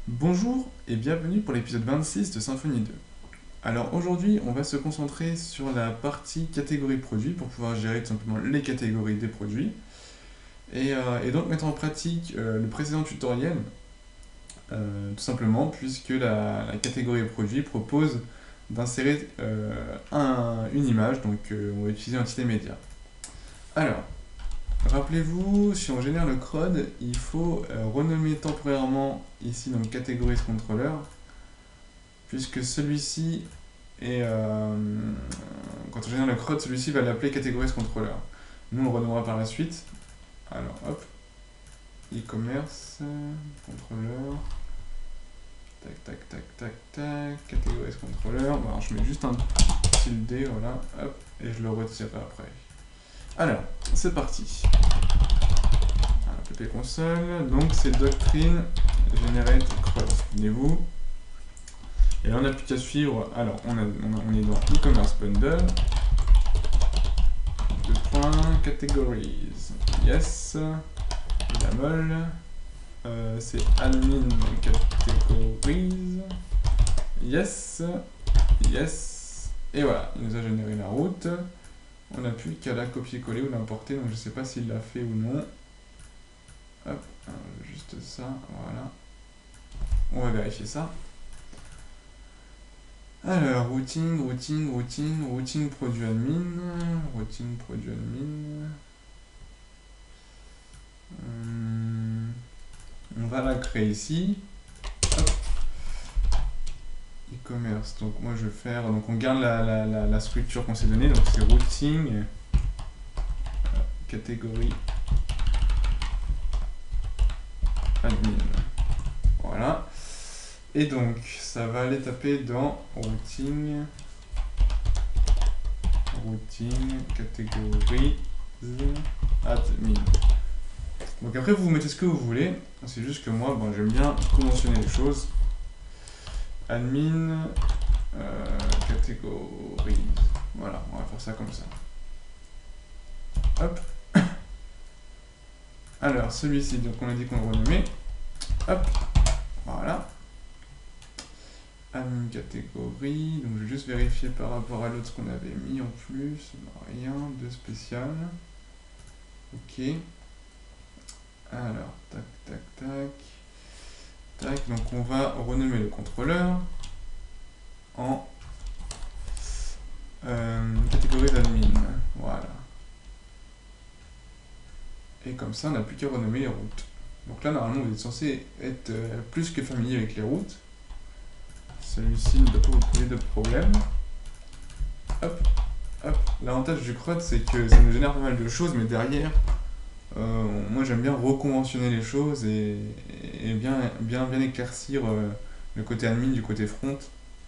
Bonjour et bienvenue pour l'épisode 26 de Symfony 2. Alors aujourd'hui, on va se concentrer sur la partie catégorie produit pour pouvoir gérer tout simplement les catégories des produits et donc mettre en pratique le précédent tutoriel tout simplement puisque la catégorie produit propose d'insérer une image, donc on va utiliser un entité média. Alors, rappelez-vous, si on génère le CRUD, il faut renommer temporairement ici donc categories controller, puisque celui-ci est quand on génère le CRUD, celui-ci va l'appeler categories controller. Nous on le renommera par la suite. Alors hop, e-commerce controller, tac tac tac tac tac, categories controller. Bon, alors je mets juste un tilde, voilà, hop, et je le retirerai après. Alors, c'est parti. PP console, donc c'est doctrine generate CRUD, souvenez-vous. Et là on n'a plus qu'à suivre. Alors on est dans e-commerce bundle. Categories. Yes. La molle. C'est admin categories. Yes. Yes. Et voilà, il nous a généré la route. On n'a plus qu'à la copier-coller ou l'importer, donc je sais pas s'il l'a fait ou non. Hop, juste ça, voilà. On va vérifier ça. Alors, routing produit admin, on va la créer ici. E-commerce, donc moi je vais faire, donc on garde la structure qu'on s'est donnée, donc c'est routing, catégorie, admin. Voilà. Et donc, ça va aller taper dans routing, catégorie, admin. Donc après, vous mettez ce que vous voulez. C'est juste que moi, bon, j'aime bien conventionner les choses. Admin, catégorie. Voilà, on va faire ça comme ça. Hop. Alors, celui-ci, donc on a dit qu'on le renommait. Hop. Voilà. Admin catégorie, donc je vais juste vérifier par rapport à l'autre ce qu'on avait mis en plus, rien de spécial. Ok. Alors, tac, tac, tac. Tac, donc on va renommer le contrôleur en catégorie d'admin. Voilà. Et comme ça, on n'a plus qu'à renommer les routes. Donc là, normalement, vous êtes censé être plus que familier avec les routes. Celui-ci ne doit pas vous poser de problème. Hop, hop. L'avantage du CRUD, c'est que ça nous génère pas mal de choses, mais derrière, moi j'aime bien reconventionner les choses et bien éclaircir le côté admin du côté front,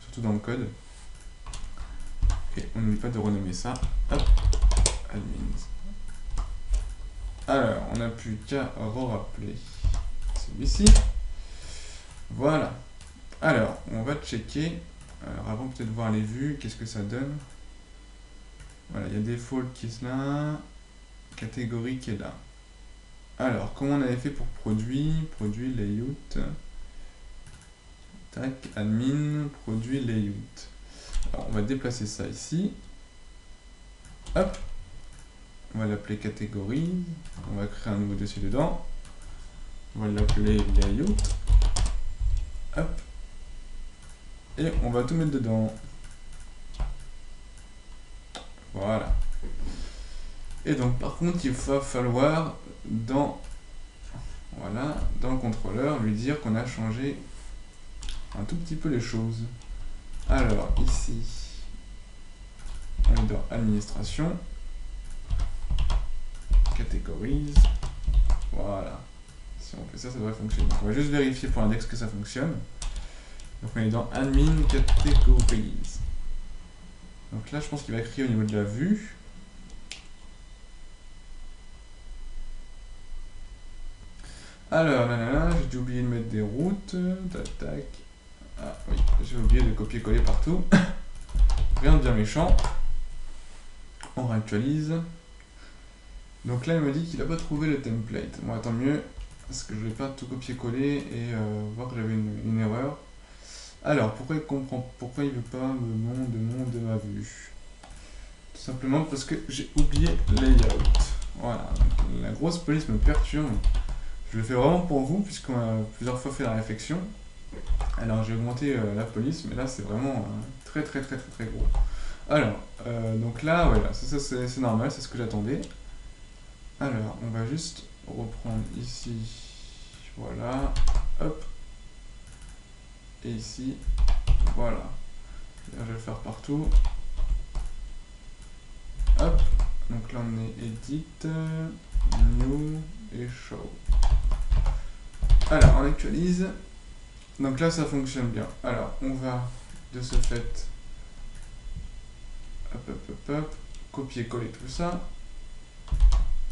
surtout dans le code. Et on n'oublie pas de renommer ça. Hop, admins. Alors, on n'a plus qu'à re-rappeler celui-ci. Voilà. Alors, on va checker. Alors, avant peut-être voir les vues, qu'est-ce que ça donne. Voilà, il y a default qui est là, catégorie qui est là. Alors, comment on avait fait pour produit, layout, tac, admin, produit, layout. Alors, on va déplacer ça ici. Hop. On va l'appeler catégorie. On va créer un nouveau dossier dedans. On va l'appeler layout. Hop. Et on va tout mettre dedans. Voilà. Et donc par contre, il va falloir dans le contrôleur lui dire qu'on a changé un tout petit peu les choses. Alors ici, on est dans administration, categories. Voilà. Si on fait ça, ça devrait fonctionner. Donc, on va juste vérifier pour l'index que ça fonctionne. Donc on est dans admin categories. Donc là, je pense qu'il va créer au niveau de la vue. Alors, là, j'ai oublié de mettre des routes. Tac, tac. Ah oui, j'ai oublié de copier-coller partout. Rien de bien méchant. On réactualise. Donc là, il me dit qu'il n'a pas trouvé le template. Bon, tant mieux, parce que je vais pas tout copier-coller et voir que j'avais une Alors, pourquoi il veut pas le nom de ma vue? Tout simplement parce que j'ai oublié layout. Voilà, donc la grosse police me perturbe. Je le fais vraiment pour vous, puisqu'on a plusieurs fois fait la réflexion. Alors j'ai augmenté la police, mais là c'est vraiment très gros. Alors, donc là, voilà, ça c'est normal, c'est ce que j'attendais. Alors, on va juste reprendre ici, voilà, hop, et ici, voilà. Là, je vais le faire partout. Hop, donc là on est edit, new et show. Alors, on actualise. Donc là ça fonctionne bien. Alors, on va de ce fait, hop, copier-coller tout ça.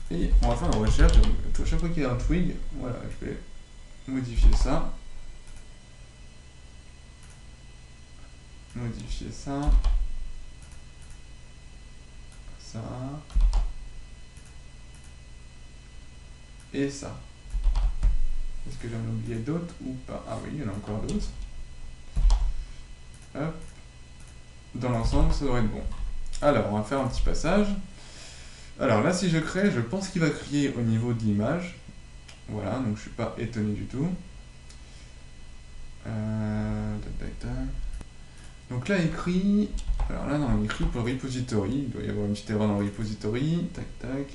Et on va faire une recherche. Chaque fois qu'il y a un twig, voilà, je vais modifier ça. Modifier ça. Ça. Et ça. Est-ce que j'en ai oublié d'autres ou pas? Ah oui, il y en a encore d'autres. Hop. Dans l'ensemble, ça devrait être bon. Alors, on va faire un petit passage. Alors là, si je crée, je pense qu'il va crier au niveau de l'image. Voilà, donc je suis pas étonné du tout. Donc là, écrit. Alors là, non, il écrit pour le repository. Il doit y avoir une petite erreur dans le repository. Tac, tac.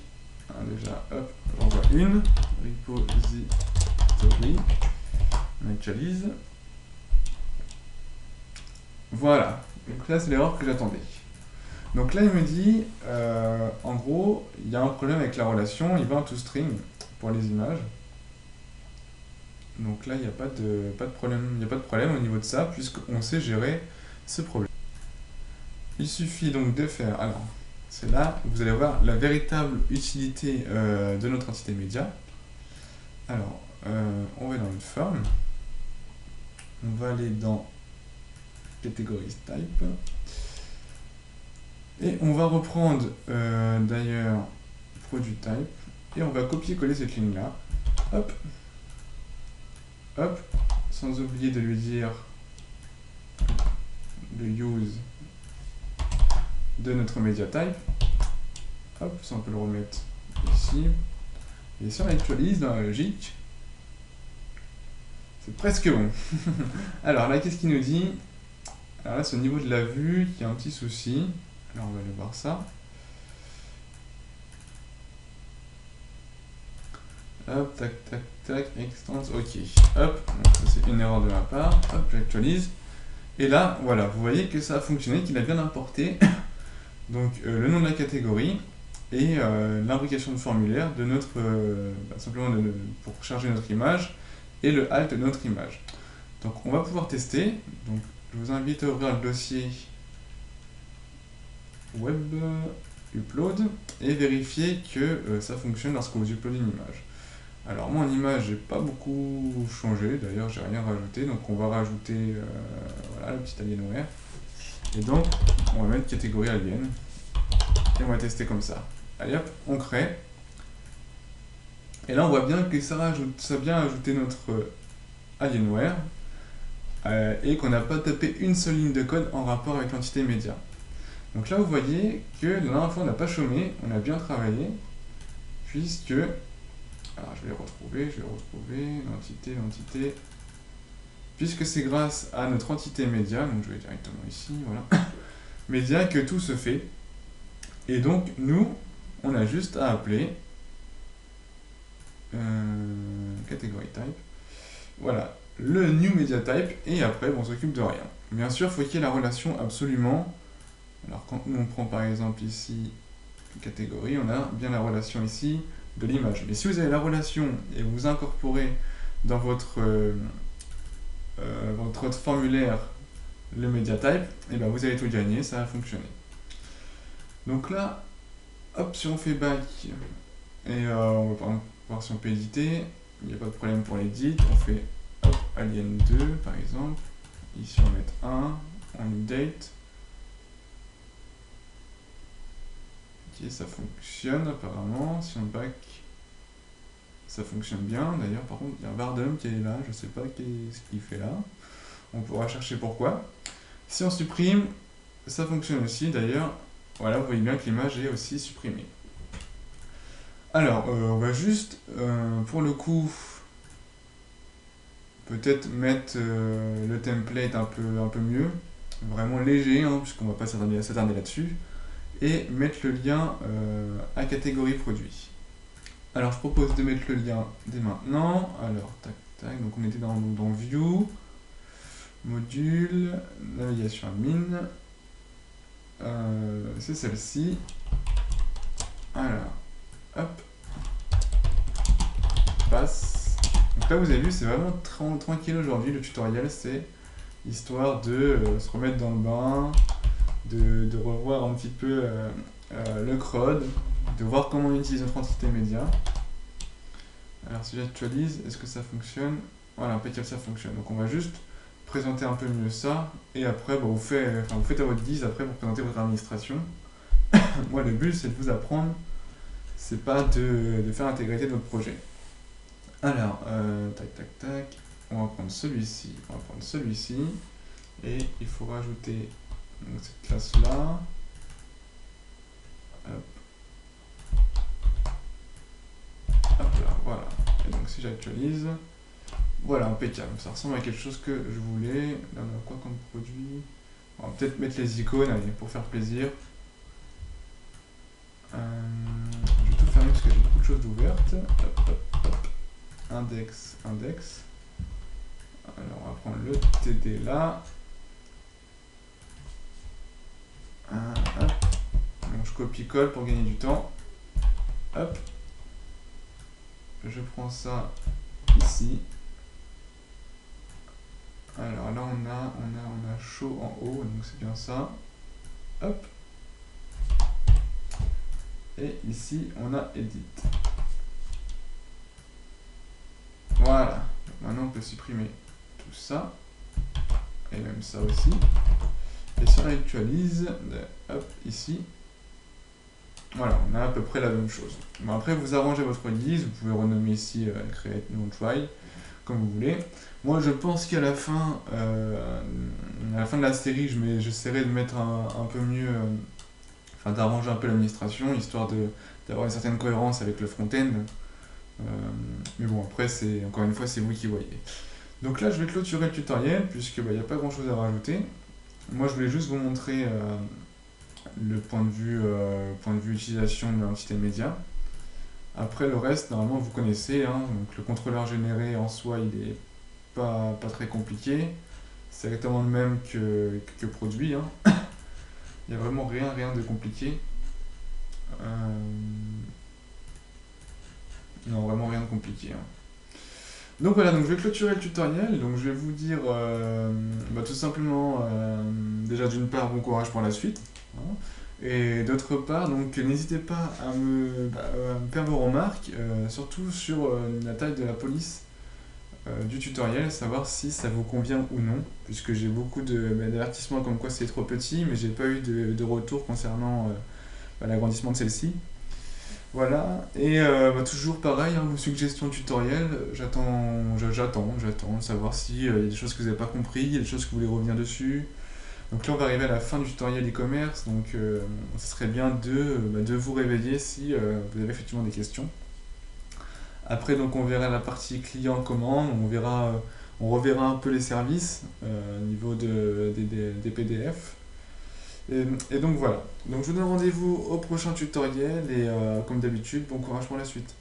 Ah, déjà, hop, j'envoie une. Repository. On actualise. Voilà. Donc là, c'est l'erreur que j'attendais. Donc là, il me dit, en gros, il y a un problème avec la relation, il veut un toString pour les images. Donc là, il n'y a pas de problème au niveau de ça, puisqu'on sait gérer ce problème. Il suffit donc de faire, alors, c'est là où vous allez voir la véritable utilité de notre entité média. Alors, on va dans une forme, on va aller dans Categories Type, et on va reprendre d'ailleurs Product Type, et on va copier-coller cette ligne-là, hop, hop, sans oublier de lui dire le use de notre media type. Hop, ça on peut le remettre ici. Et si on actualise dans la logique, c'est presque bon. Alors là, qu'est-ce qu'il nous dit? Alors là, c'est au niveau de la vue qu'il y a un petit souci. Alors on va aller voir ça. Hop, tac, tac, tac, extends, ok. Hop, donc ça c'est une erreur de ma part. Hop, j'actualise. Et là, voilà, vous voyez que ça a fonctionné, qu'il a bien importé donc le nom de la catégorie et l'imbrication de formulaire de notre, simplement pour charger notre image et le alt de notre image. Donc on va pouvoir tester. Donc je vous invite à ouvrir le dossier web upload et vérifier que ça fonctionne lorsque vous uploadez une image. Alors moi en image j'ai pas beaucoup changé, d'ailleurs j'ai rien rajouté, donc on va rajouter voilà, le petit Alienware. Et donc on va mettre catégorie alien et on va tester comme ça. Allez hop, on crée. Et là on voit bien que ça a bien ajouté notre Alienware et qu'on n'a pas tapé une seule ligne de code en rapport avec l'entité média. Donc là vous voyez que la dernière fois on n'a pas chômé, on a bien travaillé, puisque alors je vais retrouver l'entité, puisque c'est grâce à notre entité média, donc je vais directement ici, voilà, média que tout se fait. Et donc nous, on a juste à appeler category type, voilà, le new media type, et après on s'occupe de rien. Bien sûr, il faut qu'il y ait la relation absolument. Alors quand on prend par exemple ici catégorie, on a bien la relation ici de l'image. Mais si vous avez la relation et vous incorporez dans votre formulaire le media type, et ben vous allez tout gagner, ça va fonctionner. Donc là, hop, si on fait back, et on va voir si on peut éditer, il n'y a pas de problème pour l'édit, on fait hop, alien 2 par exemple, ici on va mettre 1, on update. Ok, ça fonctionne apparemment, si on back, ça fonctionne bien. D'ailleurs, par contre, il y a Vardum qui est là, je sais pas qu'est-ce qu'il fait là. On pourra chercher pourquoi. Si on supprime, ça fonctionne aussi d'ailleurs. Voilà, vous voyez bien que l'image est aussi supprimée. Alors, on va juste, pour le coup, peut-être mettre le template un peu mieux, vraiment léger, hein, puisqu'on va pas s'attarder là-dessus, et mettre le lien à catégorie produit. Alors, je propose de mettre le lien dès maintenant. Alors, tac, tac, donc on était dans View, module, navigation admin, c'est celle-ci. Alors, hop, passe. Donc là, vous avez vu, c'est vraiment tranquille aujourd'hui. Le tutoriel, c'est histoire de se remettre dans le bain, de revoir un petit peu le CRUD, de voir comment on utilise notre entité média. Alors, si j'actualise, est-ce que ça fonctionne? Voilà, impeccable, ça fonctionne. Donc, on va juste présenter un peu mieux ça, et après, vous faites à votre guise après pour présenter votre administration. Moi, le but, c'est de vous apprendre, c'est pas de faire l'intégralité de votre projet. Alors, tac, tac, tac, on va prendre celui-ci, et il faut rajouter donc, cette classe-là. Hop. Hop là, voilà. Et donc, si j'actualise, voilà, impeccable. Ça ressemble à quelque chose que je voulais. Là, on a quoi comme produit? On va peut-être mettre les icônes, allez, pour faire plaisir. Je vais tout fermer parce que j'ai beaucoup de choses ouvertes. Hop, hop, hop. Index. Alors, on va prendre le TD là. Hop. Donc, je copie-colle pour gagner du temps. Hop. Je prends ça ici. Alors là, on a show en haut, donc c'est bien ça. Hop. Et ici, on a edit. Voilà. Maintenant, on peut supprimer tout ça. Et même ça aussi. Et si on actualise, hop, ici. Voilà, on a à peu près la même chose. Bon, après, vous arrangez votre guise. Vous pouvez renommer ici Create New Try, comme vous voulez. Moi, je pense qu'à la fin, de la série, j'essaierai de mettre un peu mieux, d'arranger un peu l'administration, histoire d'avoir une certaine cohérence avec le front-end. Mais bon, après, encore une fois, c'est vous qui voyez. Donc là, je vais clôturer le tutoriel, puisqu'il n'y a pas grand-chose à rajouter. Moi, je voulais juste vous montrer le point de vue utilisation de l'entité média. Après, le reste, normalement, vous connaissez. Hein, donc, le contrôleur généré, en soi, il est pas très compliqué. C'est exactement le même que produit. Hein. Il n'y a vraiment rien de compliqué. Non, vraiment rien de compliqué. Hein. Donc voilà, donc je vais clôturer le tutoriel. Donc je vais vous dire tout simplement, déjà d'une part, bon courage pour la suite. Hein, et d'autre part, donc n'hésitez pas à me faire vos remarques, surtout sur la taille de la police du tutoriel, savoir si ça vous convient ou non, puisque j'ai beaucoup d'avertissements comme quoi c'est trop petit, mais j'ai pas eu de retour concernant l'agrandissement de celle-ci. Voilà, et toujours pareil, hein, vos suggestions tutoriels, j'attends de savoir s'il y a des choses que vous n'avez pas compris, il y a des choses que vous voulez revenir dessus. Donc là on va arriver à la fin du tutoriel e-commerce, donc ce serait bien de vous réveiller si vous avez effectivement des questions. Après donc on verra la partie client-commande, on reverra un peu les services au niveau des PDF. Et donc voilà, donc je vous donne rendez-vous au prochain tutoriel et comme d'habitude, bon courage pour la suite.